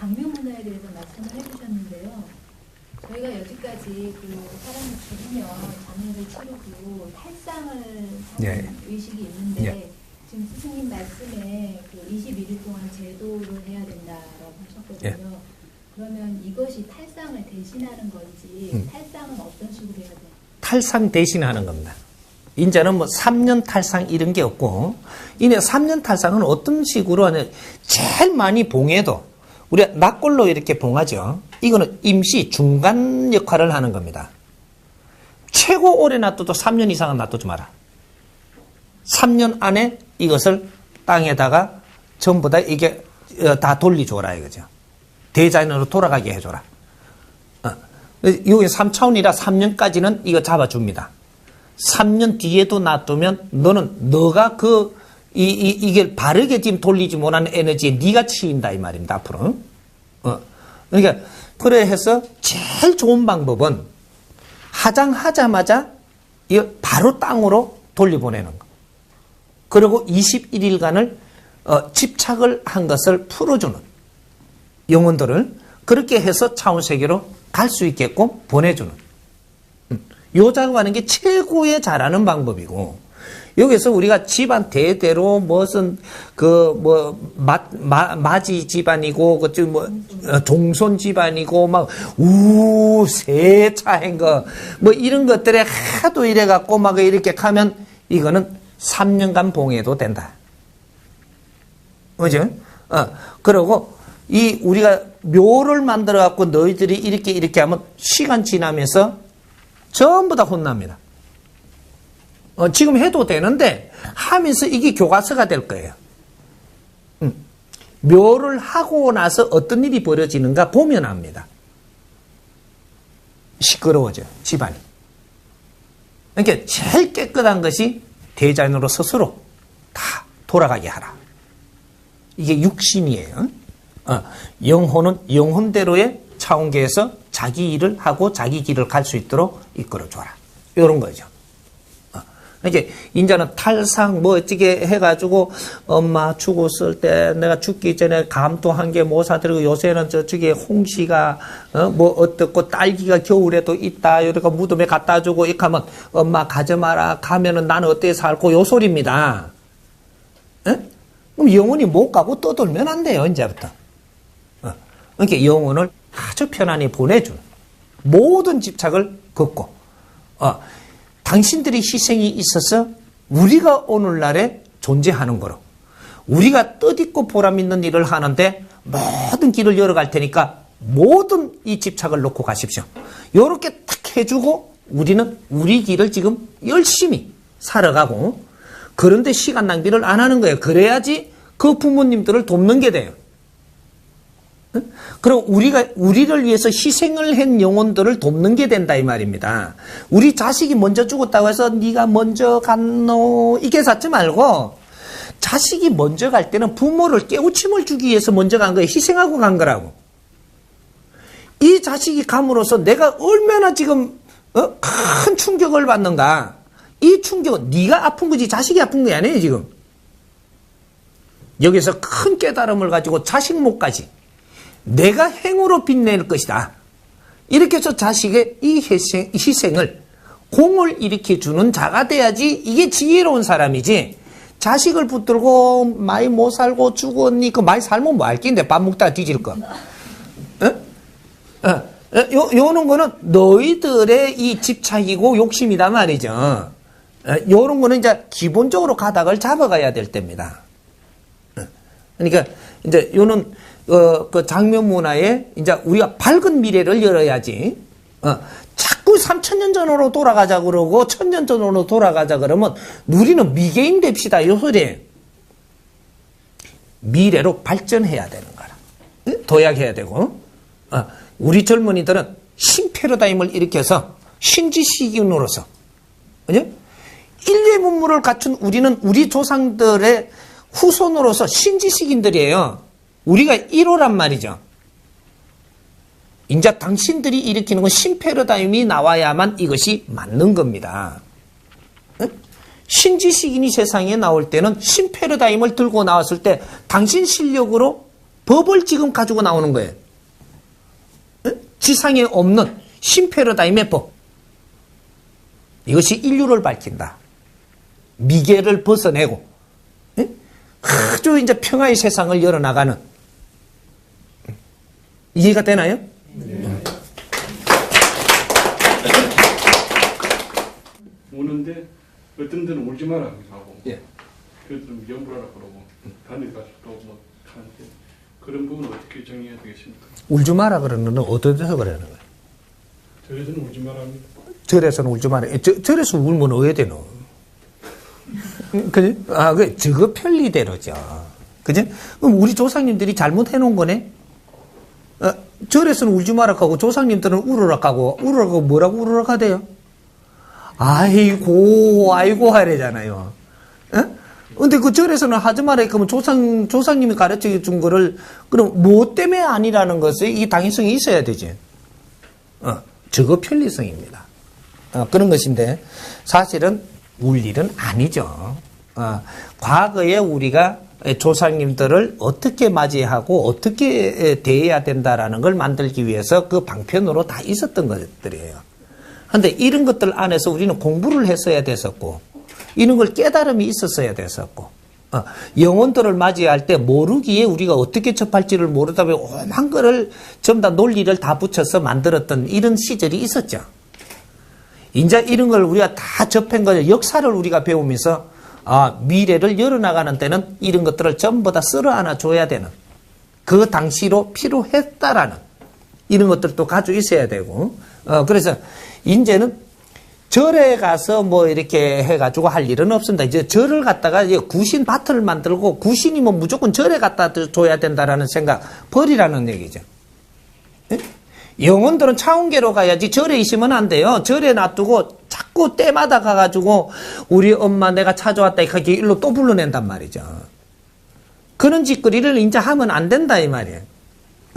장묘 문화에 대해서 말씀을 해주셨는데요. 저희가 여기까지 그 사람을 죽이면 장례를 치르고 탈상을 하는 의식이 있는데 지금 스승님 말씀에 그 21일 동안 제도를 해야 된다라고 하셨거든요. 그러면 이것이 탈상을 대신하는 건지 탈상은 어떤 식으로 해야 돼요? 탈상 대신하는 겁니다. 이제는 뭐 3년 탈상 이런 게 없고, 이내 3년 탈상은 어떤 식으로 하냐, 제일 많이 봉해도 우리가 납골로 이렇게 봉하죠. 이거는 임시 중간 역할을 하는 겁니다. 최고 오래 놔둬도 3년 이상은 놔두지 마라. 3년 안에 이것을 땅에다가 전부 다 이게 다 돌려줘라 이거죠. 대자연으로 돌아가게 해줘라. 여기 3차원이라 3년까지는 이거 잡아줍니다. 3년 뒤에도 놔두면 너가 이게 바르게 지금 돌리지 못하는 에너지에 네가 치인다 이 말입니다. 앞으로. 그러니까 그래 해서 제일 좋은 방법은 하장하자마자 이거 바로 땅으로 돌려보내는 거. 그리고 21일간을 집착을 한 것을 풀어주는 영혼들을 그렇게 해서 차원세계로 갈 수 있게끔 보내주는 요 작업하는 게 최고의 잘하는 방법이고, 여기서 우리가 집안 대대로 무슨 마지 집안이고 종손 집안이고 막 세차한 거 뭐 이런 것들에 하도 이래 갖고 막 이렇게 가면 이거는 3년간 봉해도 된다. 그죠? 그러고 우리가 묘를 만들어 갖고 너희들이 이렇게 하면 시간 지나면서 전부 다 혼납니다. 지금 해도 되는데 하면서 이게 교과서가 될 거예요. 묘를 하고 나서 어떤 일이 벌어지는가 보면 압니다. 시끄러워져 집안이. 그러니까 제일 깨끗한 것이 대자연으로 스스로 다 돌아가게 하라. 이게 육신이에요. 영혼은 영혼대로의 차원계에서 자기 일을 하고 자기 길을 갈 수 있도록 이끌어줘라. 이런 거죠. 이게 이제는 탈상 뭐 어떻게 해가지고 엄마 죽었을 때 내가 죽기 전에 감토한 게 못 사드리고 요새는 저쪽에 홍시가 뭐 어떻고 딸기가 겨울에도 있다 이러니까 무덤에 갖다 주고 이렇게 하면 엄마 가지 마라 가면은 나는 어떻게 살고 요 소리입니다. 그럼 영혼이 못 가고 떠돌면 안 돼요 이제부터. 그러니까 영혼을 아주 편안히 보내주는 모든 집착을 걷고 당신들의 희생이 있어서 우리가 오늘날에 존재하는 거로 우리가 뜻있고 보람있는 일을 하는데 모든 길을 열어갈 테니까 모든 이 집착을 놓고 가십시오. 이렇게 딱 해주고 우리는 우리 길을 지금 열심히 살아가고 그런데 시간 낭비를 안 하는 거예요. 그래야지 그 부모님들을 돕는 게 돼요. 그리고 우리를 위해서 희생을 한 영혼들을 돕는 게 된다 이 말입니다. 우리 자식이 먼저 죽었다고 해서 네가 먼저 갔노 이게 찾지 말고 자식이 먼저 갈 때는 부모를 깨우침을 주기 위해서 먼저 간 거예요. 희생하고 간 거라고. 이 자식이 감으로써 내가 얼마나 지금 큰 충격을 받는가. 이 충격은 네가 아픈 거지 자식이 아픈 게 아니에요 지금. 여기서 큰 깨달음을 가지고 자식 목까지 내가 행으로 빛낼 것이다. 이렇게 해서 자식의 이 희생을 공을 일으켜주는 자가 돼야지 이게 지혜로운 사람이지. 자식을 붙들고 많이 못 살고 죽었니 그 많이 살면 뭐 할 낀데 밥 먹다가 뒤질 거. 요런 거는 너희들의 이 집착이고 욕심이다 말이죠. 요런 거는 이제 기본적으로 가닥을 잡아가야 될 때입니다. 그러니까 이제 요는 그 장묘 문화에 이제 우리가 밝은 미래를 열어야지. 자꾸 3000년 전으로 돌아가자 그러고 1000년 전으로 돌아가자 그러면 우리는 미개인 됩시다 요 소리예요. 미래로 발전해야 되는 거라. 도약해야 되고. 우리 젊은이들은 신패러다임을 일으켜서 신지식인으로서 그죠? 인류의 문물을 갖춘 우리는 우리 조상들의 후손으로서 신지식인들이에요. 우리가 1호란 말이죠. 이제 당신들이 일으키는 건 신패러다임이 나와야만 이것이 맞는 겁니다. 신지식인이 세상에 나올 때는 신패러다임을 들고 나왔을 때 당신 실력으로 법을 지금 가지고 나오는 거예요. 지상에 없는 신패러다임의 법. 이것이 인류를 밝힌다. 미개를 벗어내고 아주 이제 평화의 세상을 열어나가는. 이해가 되나요? 네. 우는데 어떤 데는 울지 마라 하고 예. 그래도 염불하라 그러고 다른 데 가서 또 뭐 하는데 그런 부분은 어떻게 정의해야 되겠습니까? 울지 마라 그러는 건 어디서 그러는 거예요? 절에서는 울지 마라 합니다. 절에서는 울지 마라. 절에서 울면 어야 되노? 그지? 아, 저거 편리대로죠. 그지? 그럼 우리 조상님들이 잘못해놓은 거네? 절에서는 울지 마라 하고 조상님들은 울으라 하고, 뭐라고 울으라 하대요? 아이고 하래잖아요. 근데 그 절에서는 하지 마라 그러면 조상님이 가르쳐 준 거를, 그럼 뭐 때문에 아니라는 것에 이 당위성이 있어야 되지. 저거 편리성입니다. 그런 것인데, 사실은 울 일은 아니죠. 과거에 우리가 조상님들을 어떻게 맞이하고 어떻게 대해야 된다라는 걸 만들기 위해서 그 방편으로 다 있었던 것들이에요. 그런데 이런 것들 안에서 우리는 공부를 했어야 됐었고, 이런 걸 깨달음이 있었어야 됐었고, 영혼들을 맞이할 때 모르기에 우리가 어떻게 접할지를 모르다 보니 오만 거를 전부 다 논리를 다 붙여서 만들었던 이런 시절이 있었죠. 이제 이런 걸 우리가 다 접한 거죠. 역사를 우리가 배우면서 미래를 열어나가는 때는 이런 것들을 전부 다 쓸어 안아 줘야 되는, 그 당시로 필요했다라는 이런 것들도 가지고 있어야 되고, 그래서 이제는 절에 가서 뭐 이렇게 해가지고 할 일은 없습니다. 이제 절을 갖다가 이제 구신 밭을 만들고 구신이 뭐 무조건 절에 갖다 줘야 된다라는 생각 버리라는 얘기죠. 예? 영혼들은 차원계로 가야지 절에 있으면 안 돼요. 절에 놔두고 자꾸 때마다 가가지고 우리 엄마 내가 찾아왔다 이렇게 일로 또 불러낸단 말이죠. 그런 짓거리를 이제 하면 안 된다 이 말이에요.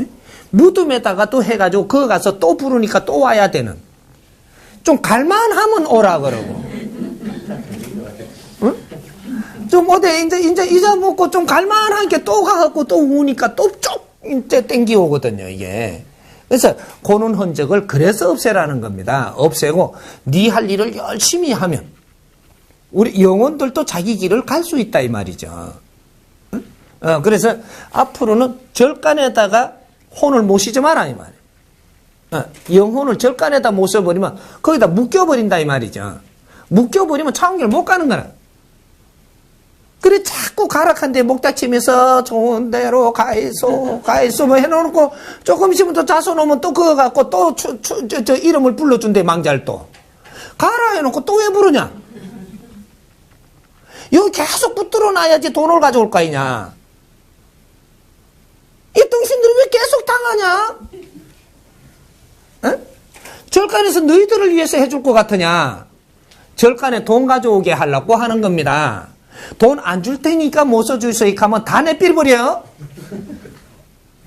예? 무덤에다가 또 해가지고 거기 가서 또 부르니까 또 와야 되는. 좀 갈만하면 오라 그러고. 응? 좀 어디 이제 잊어먹고 좀 갈만하게 또 가갖고 또 우니까 또 쭉 이제 땡기 오거든요 이게. 그래서 고는 흔적을 그래서 없애라는 겁니다. 없애고 네 할 일을 열심히 하면 우리 영혼들도 자기 길을 갈 수 있다 이 말이죠. 응? 그래서 앞으로는 절간에다가 혼을 모시지 마라 이 말이에요. 영혼을 절간에다 모셔버리면 거기다 묶여버린다 이 말이죠. 묶여버리면 차원길 못 가는 거야. 그래 자꾸 가락한 데 목 다치면서 좋은 데로 가이소 뭐 해놓고 조금 있으면 또 자손 오면 또 그거 갖고 또 저 이름을 불러준대 망잘 또 가라 해놓고 또 왜 부르냐. 여기 계속 붙들어 놔야지 돈을 가져올 거 아니냐. 이 당신들이 왜 계속 당하냐. 절간에서 너희들을 위해서 해줄 것 같으냐. 절간에 돈 가져오게 하려고 하는 겁니다. 돈 안 줄 테니까 못 써주소 하면 다 내삘버려.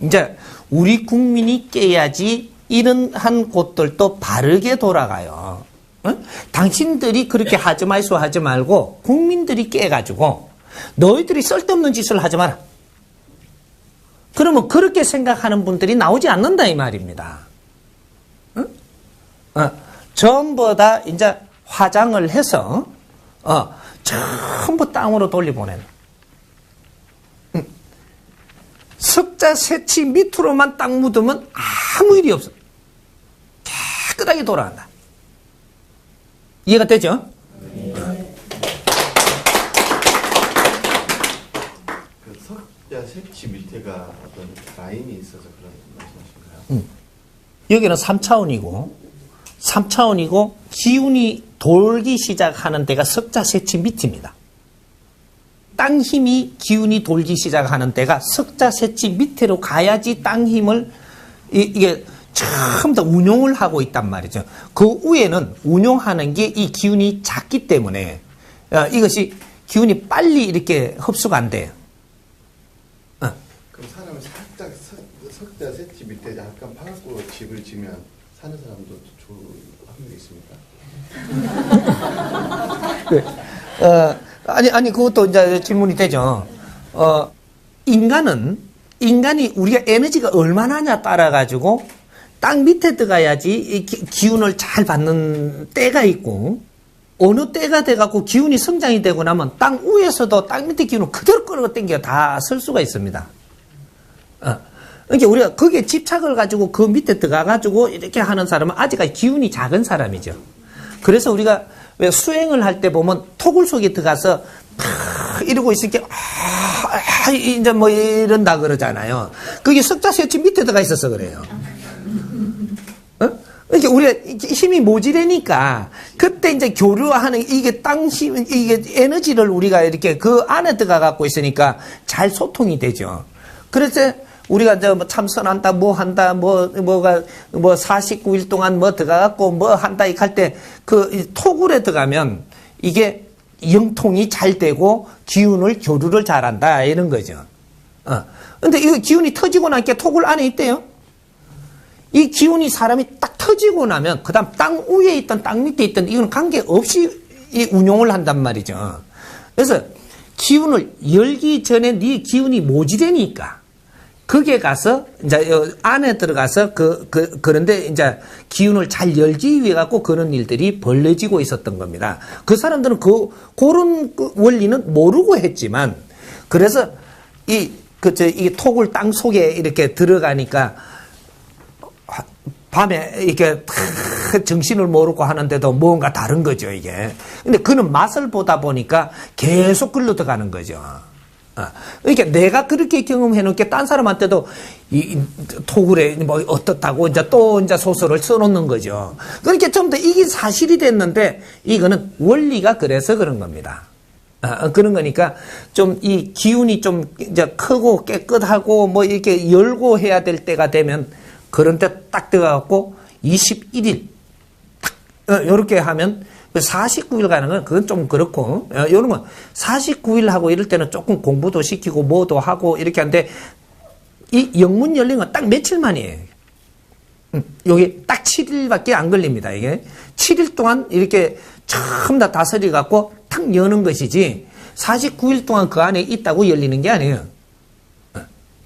이제 우리 국민이 깨야지 이런 한 곳들도 바르게 돌아가요. 당신들이 그렇게 하지 말고 국민들이 깨가지고 너희들이 쓸데없는 짓을 하지 마라. 그러면 그렇게 생각하는 분들이 나오지 않는다 이 말입니다. 전부 다 이제 화장을 해서 전부 땅으로 돌려보내는. 석자 새치 밑으로만 땅 묻으면 아무 일이 없어. 깨끗하게 돌아간다. 이해가 되죠? 그 석자 새치 밑에가 어떤 라인이 있어서 그런 말씀하신가요? 여기는 3차원이고 기운이 돌기 시작하는 데가 석자 새치 밑입니다. 땅 힘이 기운이 돌기 시작하는 데가 석자 새치 밑으로 가야지 땅 힘을 이게 처음 더 운용을 하고 있단 말이죠. 그 위에는 운용하는 게 이 기운이 작기 때문에 이것이 기운이 빨리 이렇게 흡수가 안 돼요. 그럼 사람은 살짝 석자 새치 밑에 약간 파갖고 집을 지면 사는 사람도 좋은 확률이 있습니까? 아니 그것도 이제 질문이 되죠. 인간은 인간이 우리가 에너지가 얼마나냐 따라 가지고 땅 밑에 들어가야지 이 기운을 잘 받는 때가 있고, 어느 때가 돼갖고 기운이 성장이 되고 나면 땅 위에서도 땅 밑에 기운을 그대로 끌어당겨 다 쓸 수가 있습니다. 그러니까 우리가 거기에 집착을 가지고 그 밑에 들어가가지고 이렇게 하는 사람은 아직까지 기운이 작은 사람이죠. 그래서 우리가 왜 수행을 할 때 보면 토굴 속에 들어가서 이러고 있으니까 이제 뭐 이런다 그러잖아요. 그게 석자세치 밑에 들어가 있어서 그래요. 그러니까 우리가 힘이 모자라니까 그때 이제 교류하는 이게 땅 힘, 이게 에너지를 우리가 이렇게 그 안에 들어가 갖고 있으니까 잘 소통이 되죠. 그래서 우리가 이제 뭐 참선한다, 뭐 한다, 뭐가 49일 동안 뭐 들어가 갖고 뭐 한다 이렇게 할 때 그 토굴에 들어가면 이게 영통이 잘 되고 기운을 교류를 잘한다 이런 거죠. 근데 이 기운이 터지고 나니까 토굴 안에 있대요. 이 기운이 사람이 딱 터지고 나면 그다음 땅 위에 있던 땅 밑에 있던 이건 관계없이 이 운용을 한단 말이죠. 그래서 기운을 열기 전에 네 기운이 모자라니까 거기에 가서 이제 안에 들어가서 그런데 이제 기운을 잘 열기 위해 갖고 그런 일들이 벌어지고 있었던 겁니다. 그 사람들은 그런 원리는 모르고 했지만 그래서 이 토굴 땅 속에 이렇게 들어가니까 밤에 이렇게 정신을 모르고 하는데도 뭔가 다른 거죠, 이게. 근데 그는 맛을 보다 보니까 계속 글로 들어가는 거죠. 그러니까 내가 그렇게 경험해 놓게 딴 사람한테도 이 토굴에 뭐 어떻다고 이제 또 이제 소설을 써놓는 거죠. 그렇게 좀 더 이게 사실이 됐는데 이거는 원리가 그래서 그런 겁니다. 그런 거니까 좀 이 기운이 좀 이제 크고 깨끗하고 뭐 이렇게 열고 해야 될 때가 되면 그런 때 딱 들어가갖고 21일 딱 요렇게 하면 49일 가는 건 그건 좀 그렇고 요런 건 49일 하고 이럴 때는 조금 공부도 시키고 뭐도 하고 이렇게 하는데 이 영문 열린 건 딱 며칠 만이에요. 여기 딱 7일밖에 안 걸립니다. 이게 7일 동안 이렇게 처음 다 다스려 갖고 탁 여는 것이지 49일 동안 그 안에 있다고 열리는 게 아니에요.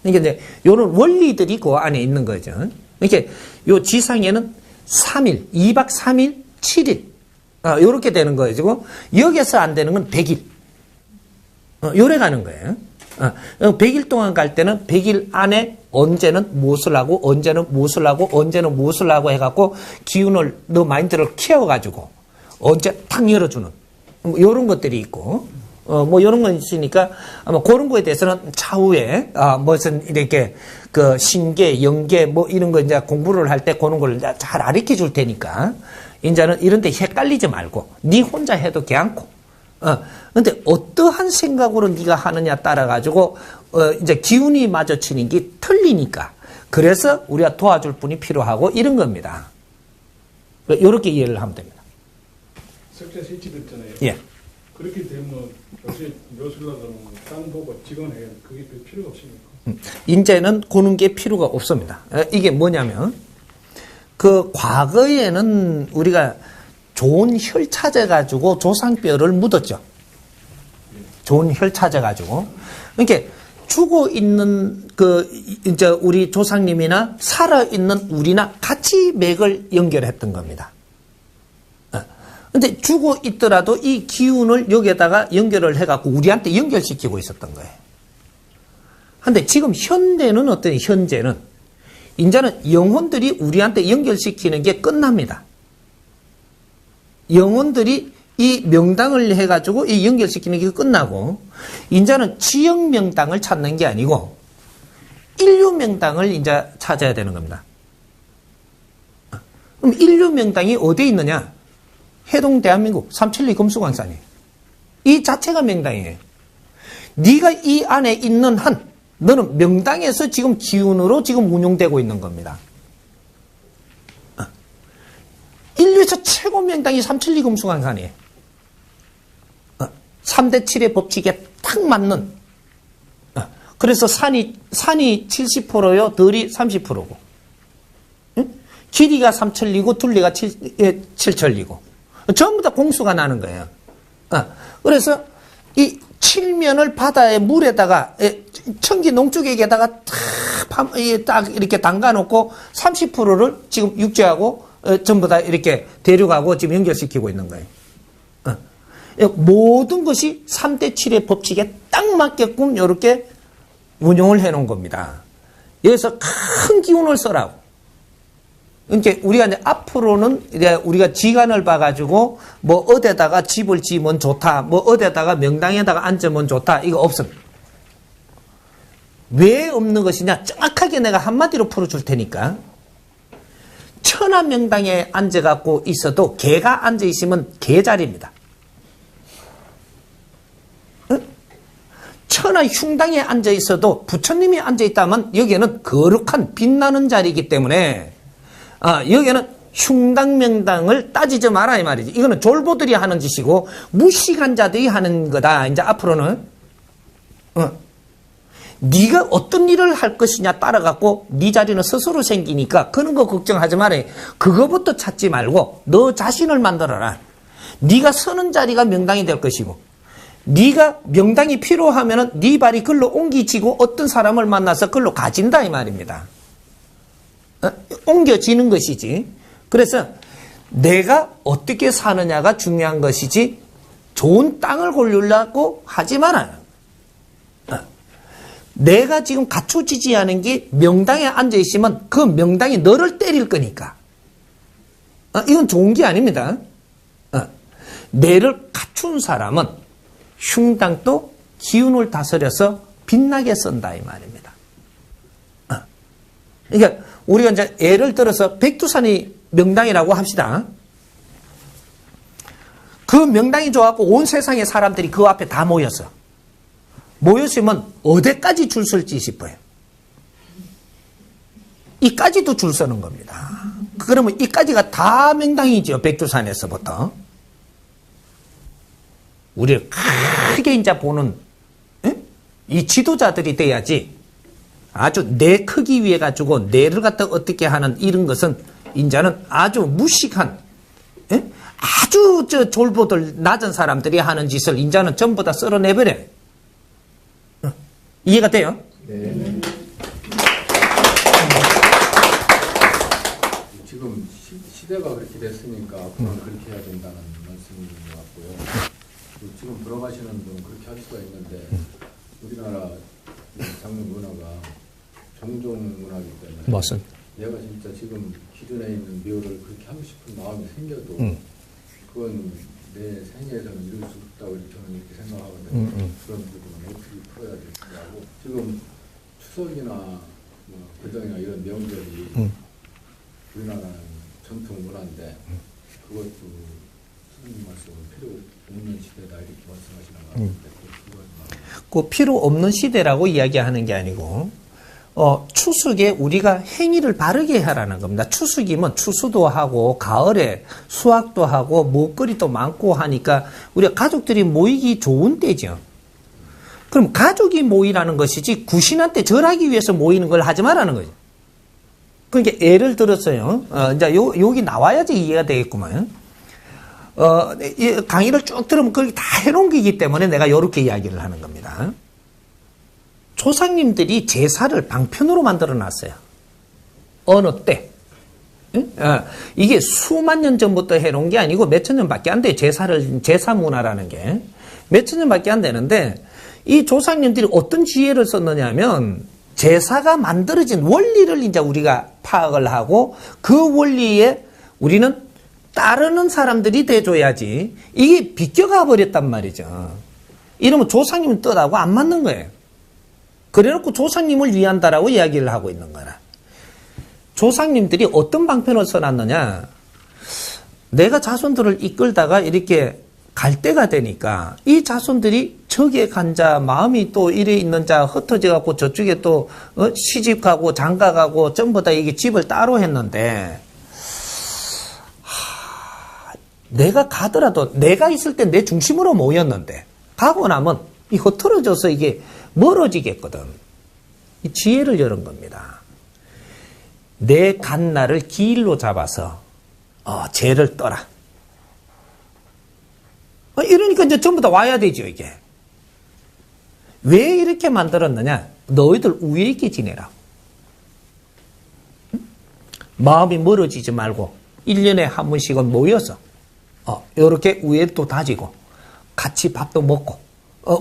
그러니까 이제 요런 원리들이 그 안에 있는 거죠. 이렇게 요 지상에는 3일, 2박 3일, 7일 요렇게 되는 거죠. 여기서 안 되는 건 100일. 요래 가는 거예요. 100일 동안 갈 때는 100일 안에 언제는 무엇을 하고 언제는 무엇을 하고 언제는 무엇을 하고 해갖고 기운을 너 마인드를 키워가지고 언제 탁 열어주는 요런 것들이 있고 뭐 이런 건 있으니까 아마 그런 거에 대해서는 차후에 무슨 이렇게 그 신계, 영계 뭐 이런 거 이제 공부를 할 때 그런 걸 잘 가르쳐 줄 테니까 이제는 이런 데 헷갈리지 말고 네 혼자 해도 괜찮고 근데 어떠한 생각으로 네가 하느냐 따라 가지고 이제 기운이 마주치는 게 틀리니까 그래서 우리가 도와줄 분이 필요하고 이런 겁니다. 이렇게 이해를 하면 됩니다. 석자 세집 있잖아요. 예. 그렇게 되면 요새 묘술가들은 땅 보고 직원해 그게 별 필요가 없습니까? 이제는 그런 게 필요가 없습니다. 이게 뭐냐면 그 과거에는 우리가 좋은 혈 찾아가지고 조상뼈를 묻었죠. 좋은 혈 찾아가지고. 그러니까 죽어 있는 이제 우리 조상님이나 살아 있는 우리나 같이 맥을 연결했던 겁니다. 근데 죽어 있더라도 이 기운을 여기에다가 연결을 해갖고 우리한테 연결시키고 있었던 거예요. 근데 지금 현대는 어떤 현재는 이제는 영혼들이 우리한테 연결시키는 게 끝납니다. 영혼들이 이 명당을 해가지고 이 연결시키는 게 끝나고 이제는 지역 명당을 찾는 게 아니고 인류 명당을 이제 찾아야 되는 겁니다. 그럼 인류 명당이 어디에 있느냐? 해동 대한민국 372 금수광산이에요. 이 자체가 명당이에요. 네가 이 안에 있는 한 너는 명당에서 지금 기운으로 지금 운용되고 있는 겁니다. 인류에서 최고 명당이 372 금수광산이에요. 3대 7의 법칙에 딱 맞는 그래서 산이 70%요 들이 30%고 길이가 3천리고 둘레가 7천리고 전부 다 공수가 나는 거예요. 그래서 이 칠면을 바다의 물에다가 청기 농축액에다가 딱 이렇게 담가놓고 30%를 지금 육지하고 전부 다 이렇게 대륙하고 지금 연결시키고 있는 거예요. 모든 것이 3대 7의 법칙에 딱 맞게끔 이렇게 운용을 해놓은 겁니다. 여기서 큰 기운을 써라고. 이제 우리가 이제 앞으로는 이제 우리가 지간을 봐가지고 뭐 어디다가 집을 지으면 좋다, 뭐 어디다가 명당에다가 앉으면 좋다, 이거 없습니다. 왜 없는 것이냐? 정확하게 내가 한마디로 풀어줄 테니까. 천하명당에 앉아갖고 있어도 개가 앉아있으면 개자리입니다. 천하흉당에 앉아있어도 부처님이 앉아있다면 여기에는 거룩한 빛나는 자리이기 때문에 여기에는 흉당명당을 따지지 마라 이 말이지. 이거는 졸보들이 하는 짓이고 무식한 자들이 하는 거다. 이제 앞으로는 네가 어떤 일을 할 것이냐 따라갖고 네 자리는 스스로 생기니까 그런 거 걱정하지 마라. 그거부터 찾지 말고 너 자신을 만들어라. 네가 서는 자리가 명당이 될 것이고 네가 명당이 필요하면은 네 발이 글로 옮기지고 어떤 사람을 만나서 글로 가진다 이 말입니다. 옮겨지는 것이지. 그래서 내가 어떻게 사느냐가 중요한 것이지 좋은 땅을 고르려고 하지 마라. 내가 지금 갖춰지지 않은 게 명당에 앉아있으면 그 명당이 너를 때릴 거니까. 이건 좋은 게 아닙니다. 내를 갖춘 사람은 흉당도 기운을 다스려서 빛나게 쓴다 이 말입니다. 그러니까 우리가 이제 예를 들어서 백두산이 명당이라고 합시다. 그 명당이 좋아갖고 온 세상의 사람들이 그 앞에 다 모였어. 모였으면 어디까지 줄 설지 싶어요. 이까지도 줄 서는 겁니다. 그러면 이까지가 다 명당이죠. 백두산에서부터. 우리를 크게 이제 보는 이 지도자들이 돼야지. 아주 내 크기 위해 가지고 내를 갖다 어떻게 하는 이런 것은 인자는 아주 무식한 아주 졸보들 낮은 사람들이 하는 짓을 인자는 전부 다 썰어내버려요. 이해가 돼요? 네. 지금 시대가 그렇게 됐으니까 앞으로는 그렇게 해야 된다는 말씀인 것 같고요. 지금 돌아가시는 분은 그렇게 할 수가 있는데 우리나라 장르 문화가 종종 문화이기 때문에 맞습니다. 내가 진짜 지금 기존에 있는 묘를 그렇게 하고 싶은 마음이 생겨도 그건 내 생애에서는 이룰 수 없다고 저는 이렇게 생각하거든요. 그런 부분은 어떻게 풀어야 될까고 지금 추석이나 뭐 불정이나 이런 명절이 우리나라는 전통 문화인데 그것도 스님 말씀은 필요 없는 시대다 이렇게 말씀하시는 것 같은데 그 필요 없는 시대라고 이야기하는 게 아니고 추석에 우리가 행위를 바르게 하라는 겁니다. 추석이면 추수도 하고 가을에 수확도 하고 먹거리도 많고 하니까 우리가 가족들이 모이기 좋은 때죠. 그럼 가족이 모이라는 것이지 구신한테 절하기 위해서 모이는 걸 하지 말라는 거죠. 그러니까 예를 들었어요. 이제 여기 나와야지 이해가 되겠구만. 강의를 쭉 들으면 거기 다 해놓은 거기 때문에 내가 이렇게 이야기를 하는 겁니다. 조상님들이 제사를 방편으로 만들어 놨어요. 어느 때. 이게 수만 년 전부터 해놓은 게 아니고 몇천 년밖에 안 돼요. 제사 문화라는 게. 몇천 년밖에 안 되는데, 이 조상님들이 어떤 지혜를 썼느냐 하면, 제사가 만들어진 원리를 이제 우리가 파악을 하고, 그 원리에 우리는 따르는 사람들이 돼줘야지, 이게 비껴가 버렸단 말이죠. 이러면 조상님 뜻하고 안 맞는 거예요. 그래놓고 조상님을 위한다라고 이야기를 하고 있는 거라. 조상님들이 어떤 방편을 써놨느냐. 내가 자손들을 이끌다가 이렇게 갈 때가 되니까 이 자손들이 저기에 간 자, 마음이 또 이래 있는 자 흩어져 갖고 저쪽에 또 시집 가고 장가 가고 전부 다 이게 집을 따로 했는데 내가 가더라도 내가 있을 때 내 중심으로 모였는데 가고 나면 이 흩어져서 이게 멀어지겠거든. 이 지혜를 열은 겁니다. 내 갓날을 기일로 잡아서 죄를 떠라. 이러니까 이제 전부 다 와야 되죠, 이게. 왜 이렇게 만들었느냐? 너희들 위에 있게 지내라고. 마음이 멀어지지 말고 1년에 한 번씩은 모여서 이렇게 위에 또 다지고 같이 밥도 먹고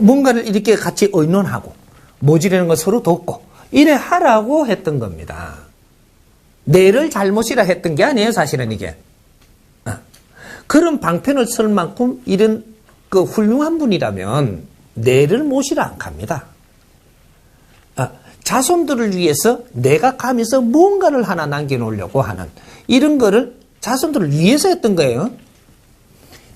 뭔가를 이렇게 같이 의논하고 모지르는 거 서로 돕고 이래 하라고 했던 겁니다. 내를 잘못이라 했던 게 아니에요, 사실은 이게. 그런 방편을 쓸 만큼 이런 그 훌륭한 분이라면 내를 모시라 안 갑니다. 자손들을 위해서 내가 가면서 뭔가를 하나 남겨놓으려고 하는 이런 거를 자손들을 위해서 했던 거예요.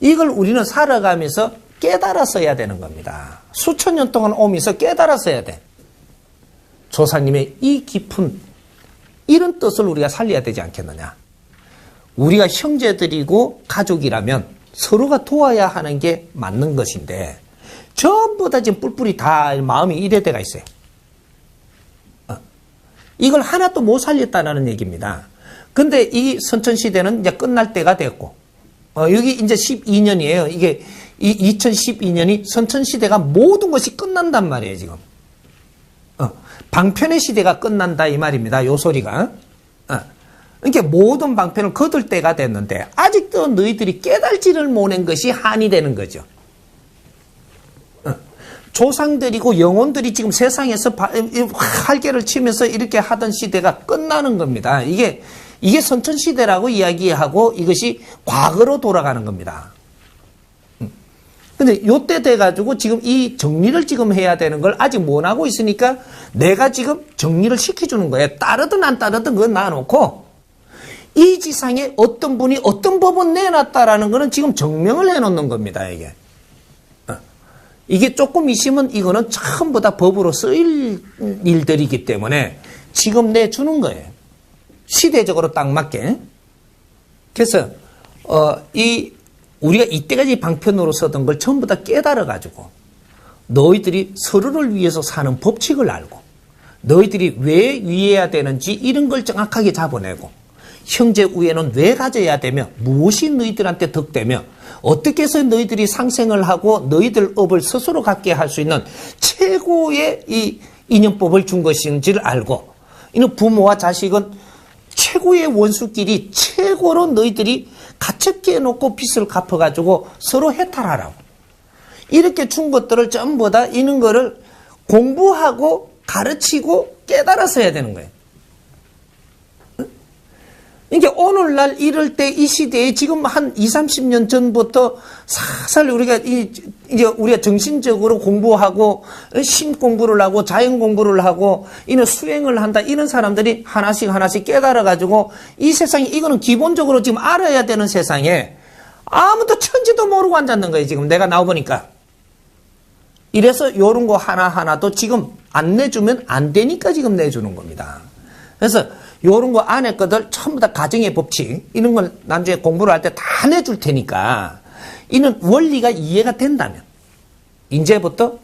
이걸 우리는 살아가면서 깨달았어야 되는 겁니다. 수천 년 동안 오면서 깨달았어야 돼. 조상님의 이 깊은 이런 뜻을 우리가 살려야 되지 않겠느냐. 우리가 형제들이고 가족이라면 서로가 도와야 하는 게 맞는 것인데 전부 다 지금 뿔뿔이 다 마음이 이래 돼가 있어요. 이걸 하나도 못 살렸다는 얘기입니다. 근데 이 선천시대는 이제 끝날 때가 됐고, 여기 이제 12년이에요. 이게 이 2012년이 선천시대가 모든 것이 끝난단 말이에요, 지금. 방편의 시대가 끝난다, 이 말입니다. 요 소리가. 그러니까 모든 방편을 거둘 때가 됐는데, 아직도 너희들이 깨달지를 못한 것이 한이 되는 거죠. 조상들이고 영혼들이 지금 세상에서 활개를 치면서 이렇게 하던 시대가 끝나는 겁니다. 이게 선천시대라고 이야기하고 이것이 과거로 돌아가는 겁니다. 근데 요때 돼가지고 지금 이 정리를 지금 해야 되는 걸 아직 못 하고 있으니까 내가 지금 정리를 시켜주는 거예요. 따르든 안 따르든 그건 놔놓고 이 지상에 어떤 분이 어떤 법을 내놨다라는 거는 지금 증명을 해놓는 겁니다, 이게. 이게 조금 있으면 이거는 전부 다 법으로 쓰일 일들이기 때문에 지금 내주는 거예요. 시대적으로 딱 맞게. 그래서, 우리가 이때까지 방편으로 쓰던 걸 전부 다 깨달아가지고 너희들이 서로를 위해서 사는 법칙을 알고 너희들이 왜 위해야 되는지 이런 걸 정확하게 잡아내고 형제 우애는 왜 가져야 되며 무엇이 너희들한테 덕되며 어떻게 해서 너희들이 상생을 하고 너희들 업을 스스로 갖게 할 수 있는 최고의 이 인연법을 준 것인지를 알고 이는 부모와 자식은 최고의 원수끼리 최고로 너희들이 가깝게 해놓고 빚을 갚아가지고 서로 해탈하라고 이렇게 준 것들을 전부 다 이런 거를 공부하고 가르치고 깨달아서 해야 되는 거예요. 그러니까 오늘날 이럴 때 이 시대에 지금 한 20, 30년 전부터 살살 우리가 이제 우리가 정신적으로 공부하고 심 공부를 하고 자연 공부를 하고 이런 수행을 한다 이런 사람들이 하나씩 깨달아 가지고 이 세상에 이거는 기본적으로 지금 알아야 되는 세상에 아무도 천지도 모르고 앉았는 거예요. 지금 내가 나와보니까. 이래서 요런 거 하나하나도 지금 안 내주면 안 되니까 지금 내주는 겁니다. 그래서 요런 거 안에 것들 전부 다 가정의 법칙 이런 걸 나중에 공부를 할 때 다 내줄 테니까 이는 원리가 이해가 된다면 이제부터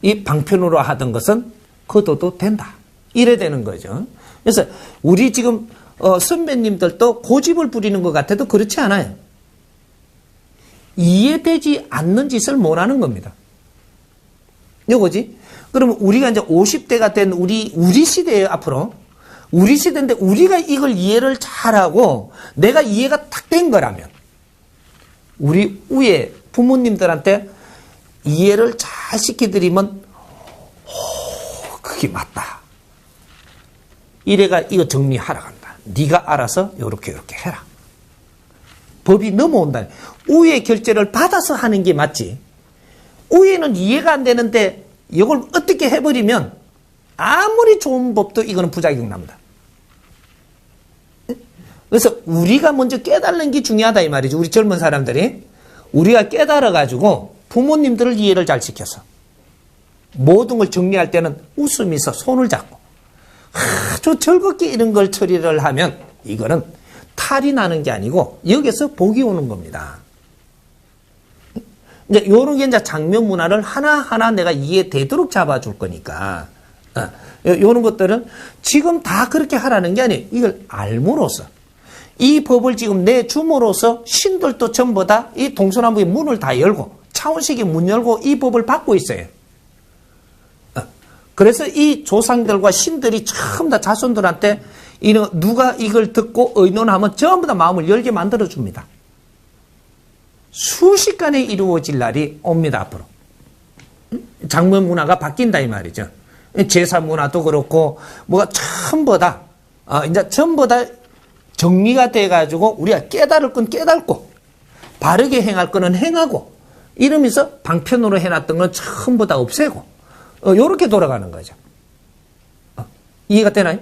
이 방편으로 하던 것은 거둬도 된다. 이래 되는 거죠. 그래서 우리 지금 선배님들도 고집을 부리는 것 같아도 그렇지 않아요. 이해되지 않는 짓을 못 하는 겁니다. 요거지? 그러면 우리가 이제 50대가 된 우리 시대에 앞으로 우리 시대인데 우리가 이걸 이해를 잘하고 내가 이해가 딱 된 거라면 우리 위에 부모님들한테 이해를 잘 시켜드리면 그게 맞다. 이래가 이거 정리하러 간다. 네가 알아서 요렇게 해라. 법이 넘어온다. 우의 결제를 받아서 하는 게 맞지. 우에는 이해가 안 되는데 이걸 어떻게 해버리면 아무리 좋은 법도 이거는 부작용 납니다. 그래서 우리가 먼저 깨달는 게 중요하다 이 말이죠. 우리 젊은 사람들이 우리가 깨달아가지고 부모님들을 이해를 잘 시켜서 모든 걸 정리할 때는 웃으면서 손을 잡고 아주 즐겁게 이런 걸 처리를 하면 이거는 탈이 나는 게 아니고 여기서 복이 오는 겁니다. 이제 요런 게 이제 장면 문화를 하나하나 내가 이해되도록 잡아줄 거니까 요런 것들은 지금 다 그렇게 하라는 게 아니에요. 이걸 알므로써 이 법을 지금 내줌으로써 신들도 전부 다 이 동서남북의 문을 다 열고 차원식의 문 열고 이 법을 받고 있어요. 그래서 이 조상들과 신들이 전부 다 자손들한테 누가 이걸 듣고 의논하면 전부 다 마음을 열게 만들어줍니다. 순식간에 이루어질 날이 옵니다, 앞으로. 장면 문화가 바뀐다, 이 말이죠. 제사 문화도 그렇고, 뭐가 전부 다, 이제 전부 다 정리가 돼가지고, 우리가 깨달을 건 깨닫고, 바르게 행할 거는 행하고, 이러면서 방편으로 해놨던 건 전부 다 없애고, 요렇게 돌아가는 거죠. 이해가 되나요?